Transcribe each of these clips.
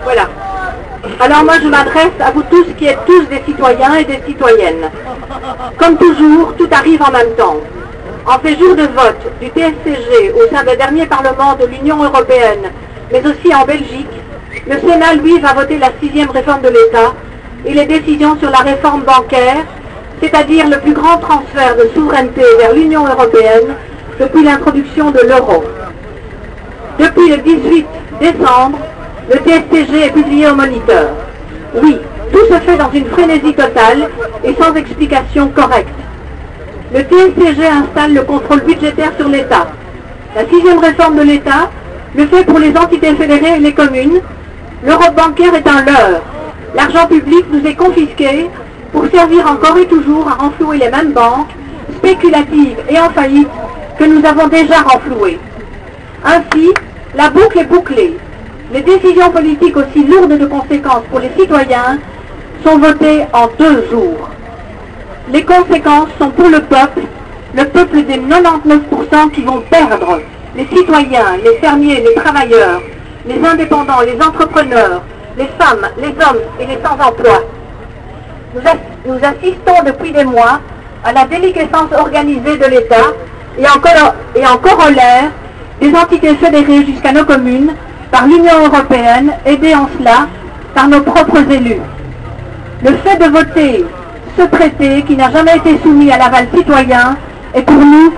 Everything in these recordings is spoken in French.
Voilà. Alors moi je m'adresse à vous tous qui êtes tous des citoyens et des citoyennes. Comme toujours, tout arrive en même temps. En fait jour de vote du TSCG au sein des derniers parlements de l'Union européenne, mais aussi en Belgique, le Sénat, lui, va voter la 6e réforme de l'État et les décisions sur la réforme bancaire, c'est-à-dire le plus grand transfert de souveraineté vers l'Union européenne depuis l'introduction de l'euro. Depuis le 18 décembre, le TSCG est publié au Moniteur. Oui, tout se fait dans une frénésie totale et sans explication correcte. Le TSCG installe le contrôle budgétaire sur l'État. La 6e réforme de l'État le fait pour les entités fédérées et les communes. L'Europe bancaire est un leurre. L'argent public nous est confisqué pour servir encore et toujours à renflouer les mêmes banques, spéculatives et en faillite, que nous avons déjà renflouées. Ainsi, la boucle est bouclée. Les décisions politiques aussi lourdes de conséquences pour les citoyens sont votées en 2 jours. Les conséquences sont pour le peuple des 99% qui vont perdre, les citoyens, les fermiers, les travailleurs, les indépendants, les entrepreneurs, les femmes, les hommes et les sans-emploi. Nous assistons depuis des mois à la déliquescence organisée de l'État et en corollaire des entités fédérées jusqu'à nos communes par l'Union européenne, aidée en cela par nos propres élus. Le fait de voter ce traité qui n'a jamais été soumis à l'aval citoyen est pour nous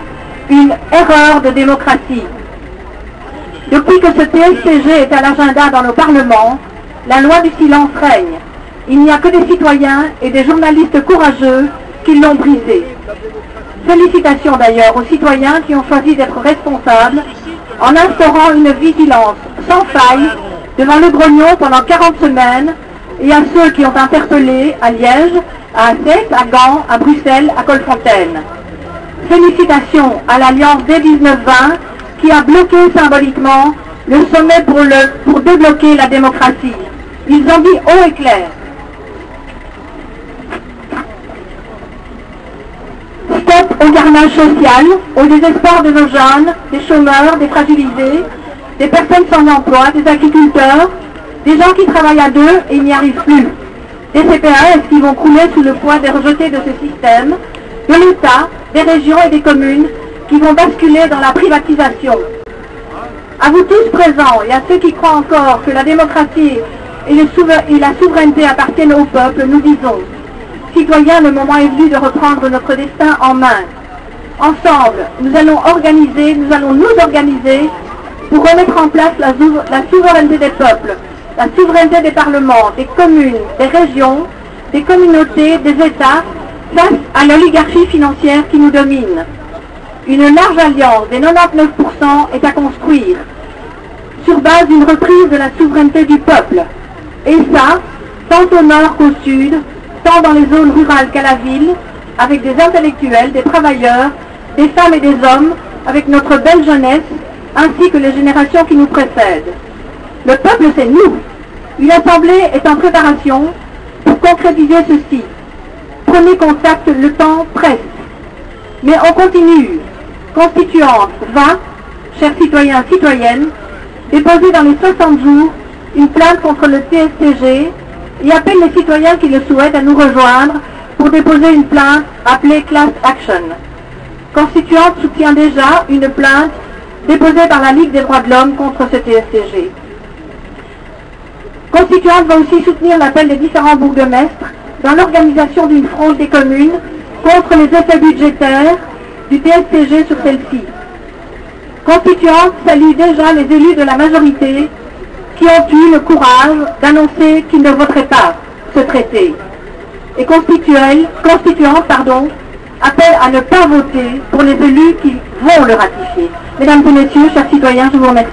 une erreur de démocratie. Depuis que ce TSCG est à l'agenda dans nos parlements, la loi du silence règne. Il n'y a que des citoyens et des journalistes courageux qui l'ont brisé. Félicitations d'ailleurs aux citoyens qui ont choisi d'être responsables en instaurant une vigilance sans faille devant le grognon pendant 40 semaines et à ceux qui ont interpellé à Liège, à Assès, à Gand, à Bruxelles, à Colfontaine. Félicitations à l'Alliance D19-20 qui a bloqué symboliquement le sommet pour débloquer la démocratie. Ils ont dit haut et clair. Stop au carnage social, au désespoir de nos jeunes, des chômeurs, des fragilisés, des personnes sans emploi, des agriculteurs, des gens qui travaillent à 2 et n'y arrivent plus, des CPAS qui vont couler sous le poids des rejetés de ce système, de l'État, des régions et des communes qui vont basculer dans la privatisation. À vous tous présents et à ceux qui croient encore que la démocratie et la souveraineté appartiennent au peuple, nous disons, citoyens, le moment est venu de reprendre notre destin en main. Ensemble, nous allons nous organiser pour remettre en place la souveraineté des peuples, la souveraineté des parlements, des communes, des régions, des communautés, des États, face à l'oligarchie financière qui nous domine. Une large alliance des 99% est à construire, sur base d'une reprise de la souveraineté du peuple. Et ça, tant au nord qu'au sud, tant dans les zones rurales qu'à la ville, avec des intellectuels, des travailleurs, des femmes et des hommes, avec notre belle jeunesse, ainsi que les générations qui nous précèdent. Le peuple, c'est nous. Une assemblée est en préparation pour concrétiser ceci. Prenez contact, le temps presse. Mais on continue. Constituante va, chers citoyens, citoyennes, déposer dans les 60 jours une plainte contre le TSCG et appelle les citoyens qui le souhaitent à nous rejoindre pour déposer une plainte appelée Class Action. Constituante soutient déjà une plainte déposée par la Ligue des droits de l'homme contre ce TSCG. Constituante va aussi soutenir l'appel des différents bourgmestres dans l'organisation d'une fronde des communes contre les effets budgétaires du TSCG sur celle-ci. Constituante salue déjà les élus de la majorité qui ont eu le courage d'annoncer qu'ils ne voteraient pas ce traité. Et Constituante appelle à ne pas voter pour les élus qui vont le ratifier. Mesdames et messieurs, chers citoyens, je vous remercie.